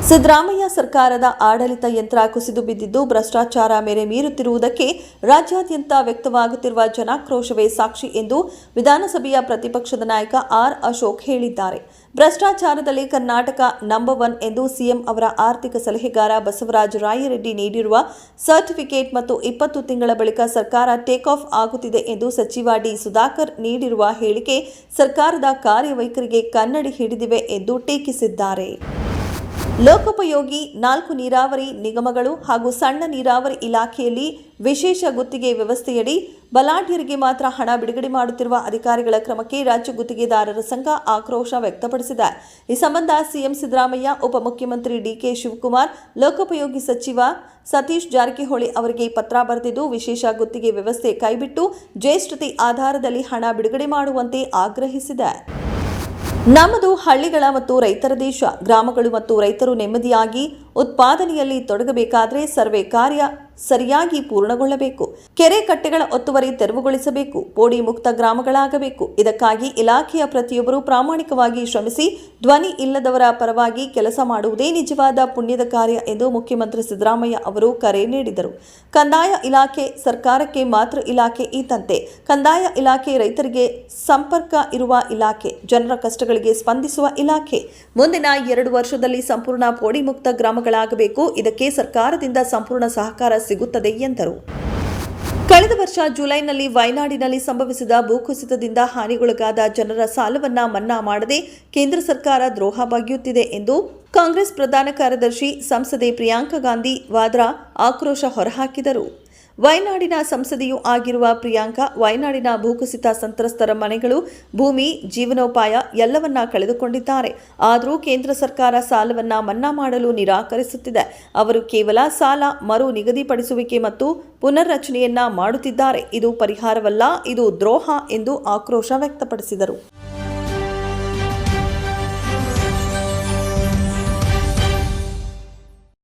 ಸಿದ್ದರಾಮಯ್ಯ ಸರ್ಕಾರದ ಆಡಳಿತ ಯಂತ್ರ ಕುಸಿದು ಬಿದ್ದಿದ್ದು ಭ್ರಷ್ಟಾಚಾರ ಮೇರೆ ಮೀರುತ್ತಿರುವುದಕ್ಕೆ ರಾಜ್ಯಾದ್ಯಂತ ವ್ಯಕ್ತವಾಗುತ್ತಿರುವ ಜನಾಕ್ರೋಶವೇ ಸಾಕ್ಷಿ ಎಂದು ವಿಧಾನಸಭೆಯ ಪ್ರತಿಪಕ್ಷದ ನಾಯಕ ಆರ್ ಅಶೋಕ್ ಹೇಳಿದ್ದಾರೆ. ಭ್ರಷ್ಟಾಚಾರದಲ್ಲಿ ಕರ್ನಾಟಕ ನಂಬರ್ 1 ಎಂದು ಸಿಎಂ ಅವರ ಆರ್ಥಿಕ ಸಲಹೆಗಾರ ಬಸವರಾಜ ರಾಯರೆಡ್ಡಿ ನೀಡಿರುವ ಸರ್ಟಿಫಿಕೇಟ್ ಮತ್ತು 20 ತಿಂಗಳ ಬಳಿಕ ಸರ್ಕಾರ ಟೇಕ್ ಆಫ್ ಆಗುತ್ತಿದೆ ಎಂದು ಸಚಿವ ಡಿ. ಸುಧಾಕರ್ ನೀಡಿರುವ ಹೇಳಿಕೆ ಸರ್ಕಾರದ ಕಾರ್ಯವೈಖರಿಗೆ ಕನ್ನಡಿ ಹಿಡಿದಿವೆ ಎಂದು ಟೀಕಿಸಿದ್ದಾರೆ. ಲೋಕೋಪಯೋಗಿ 4 ನೀರಾವರಿ ನಿಗಮಗಳು ಹಾಗೂ ಸಣ್ಣ ನೀರಾವರಿ ಇಲಾಖೆಯಲ್ಲಿ ವಿಶೇಷ ಗುತ್ತಿಗೆ ವ್ಯವಸ್ಥೆಯಡಿ ಬಲಾಢ್ಯರಿಗೆ ಮಾತ್ರ ಹಣ ಬಿಡುಗಡೆ ಮಾಡುತ್ತಿರುವ ಅಧಿಕಾರಿಗಳ ಕ್ರಮಕ್ಕೆ ರಾಜ್ಯ ಗುತ್ತಿಗೆದಾರರ ಸಂಘ ಆಕ್ರೋಶ ವ್ಯಕ್ತಪಡಿಸಿದೆ. ಈ ಸಂಬಂಧ ಸಿಎಂ ಸಿದ್ದರಾಮಯ್ಯ, ಉಪಮುಖ್ಯಮಂತ್ರಿ ಡಿಕೆ ಶಿವಕುಮಾರ್, ಲೋಕೋಪಯೋಗಿ ಸಚಿವ ಸತೀಶ್ ಜಾರಕಿಹೊಳಿ ಅವರಿಗೆ ಪತ್ರ ಬರೆದಿದ್ದು ವಿಶೇಷ ಗುತ್ತಿಗೆ ವ್ಯವಸ್ಥೆ ಕೈಬಿಟ್ಟು ಜ್ಯೇಷ್ಠತೆ ಆಧಾರದಲ್ಲಿ ಹಣ ಬಿಡುಗಡೆ ಮಾಡುವಂತೆ ಆಗ್ರಹಿಸಿದೆ. ನಮ್ಮದು ಹಳ್ಳಿಗಳ ಮತ್ತು ರೈತರ ದೇಶ. ಗ್ರಾಮಗಳು ಮತ್ತು ರೈತರು ನೆಮ್ಮದಿಯಾಗಿ ಉತ್ಪಾದನೆಯಲ್ಲಿ ತೊಡಗಬೇಕಾದರೆ ಸರ್ವೆ ಕಾರ್ಯ ಸರಿಯಾಗಿ ಪೂರ್ಣಗೊಳ್ಳಬೇಕು. ಕೆರೆ ಕಟ್ಟೆಗಳ ಒತ್ತುವರಿ ತೆರವುಗೊಳಿಸಬೇಕು. ಪೋಡಿ ಮುಕ್ತ ಗ್ರಾಮಗಳಾಗಬೇಕು. ಇದಕ್ಕಾಗಿ ಇಲಾಖೆಯ ಪ್ರತಿಯೊಬ್ಬರೂ ಪ್ರಾಮಾಣಿಕವಾಗಿ ಶ್ರಮಿಸಿ ಧ್ವನಿ ಇಲ್ಲದವರ ಪರವಾಗಿ ಕೆಲಸ ಮಾಡುವುದೇ ನಿಜವಾದ ಪುಣ್ಯದ ಕಾರ್ಯ ಎಂದು ಮುಖ್ಯಮಂತ್ರಿ ಸಿದ್ದರಾಮಯ್ಯ ಅವರು ಕರೆ ನೀಡಿದರು. ಕಂದಾಯ ಇಲಾಖೆ ಸರ್ಕಾರಕ್ಕೆ ಮಾತೃ ಇಲಾಖೆ ಇದ್ದಂತೆ. ಕಂದಾಯ ಇಲಾಖೆ ರೈತರಿಗೆ ಸಂಪರ್ಕ ಇರುವ ಇಲಾಖೆ, ಜನರ ಕಷ್ಟಗಳಿಗೆ ಸ್ಪಂದಿಸುವ ಇಲಾಖೆ. ಮುಂದಿನ 2 ವರ್ಷದಲ್ಲಿ ಸಂಪೂರ್ಣ ಪೋಡಿ ಮುಕ್ತ ಗ್ರಾಮಗಳಾಗಬೇಕು. ಇದಕ್ಕೆ ಸರ್ಕಾರದಿಂದ ಸಂಪೂರ್ಣ ಸಹಕಾರ ಸಿಗುತ್ತದೆ ಎಂದರು. ಕಳೆದ ವರ್ಷ ಜುಲೈನಲ್ಲಿ ವಯನಾಡಿನಲ್ಲಿ ಸಂಭವಿಸಿದ ಭೂಕುಸಿತದಿಂದ ಹಾನಿಗೊಳಗಾದ ಜನರ ಸಾಲವನ್ನ ಮನ್ನಾ ಮಾಡದೆ ಕೇಂದ್ರ ಸರ್ಕಾರ ದ್ರೋಹ ಬಗೆಯುತ್ತಿದೆ ಎಂದು ಕಾಂಗ್ರೆಸ್ ಪ್ರಧಾನ ಕಾರ್ಯದರ್ಶಿ ಸಂಸದೆ ಪ್ರಿಯಾಂಕಾ ಗಾಂಧಿ ವಾದ್ರಾ ಆಕ್ರೋಶ ಹೊರಹಾಕಿದರು. ವಯನಾಡಿನ ಸಂಸದೆಯೂ ಆಗಿರುವ ಪ್ರಿಯಾಂಕಾ, ವಯನಾಡಿನ ಭೂಕುಸಿತ ಸಂತ್ರಸ್ತರ ಮನೆಗಳು, ಭೂಮಿ, ಜೀವನೋಪಾಯ ಎಲ್ಲವನ್ನ ಕಳೆದುಕೊಂಡಿದ್ದಾರೆ. ಆದರೂ ಕೇಂದ್ರ ಸರ್ಕಾರ ಸಾಲವನ್ನ ಮನ್ನಾ ಮಾಡಲು ನಿರಾಕರಿಸುತ್ತಿದೆ. ಅವರು ಕೇವಲ ಸಾಲ ಮರು ನಿಗದಿಪಡಿಸುವಿಕೆ ಮತ್ತು ಪುನರ್ರಚನೆಯನ್ನ ಮಾಡುತ್ತಿದ್ದಾರೆ. ಇದು ಪರಿಹಾರವಲ್ಲ, ಇದು ದ್ರೋಹ ಎಂದು ಆಕ್ರೋಶ ವ್ಯಕ್ತಪಡಿಸಿದರು.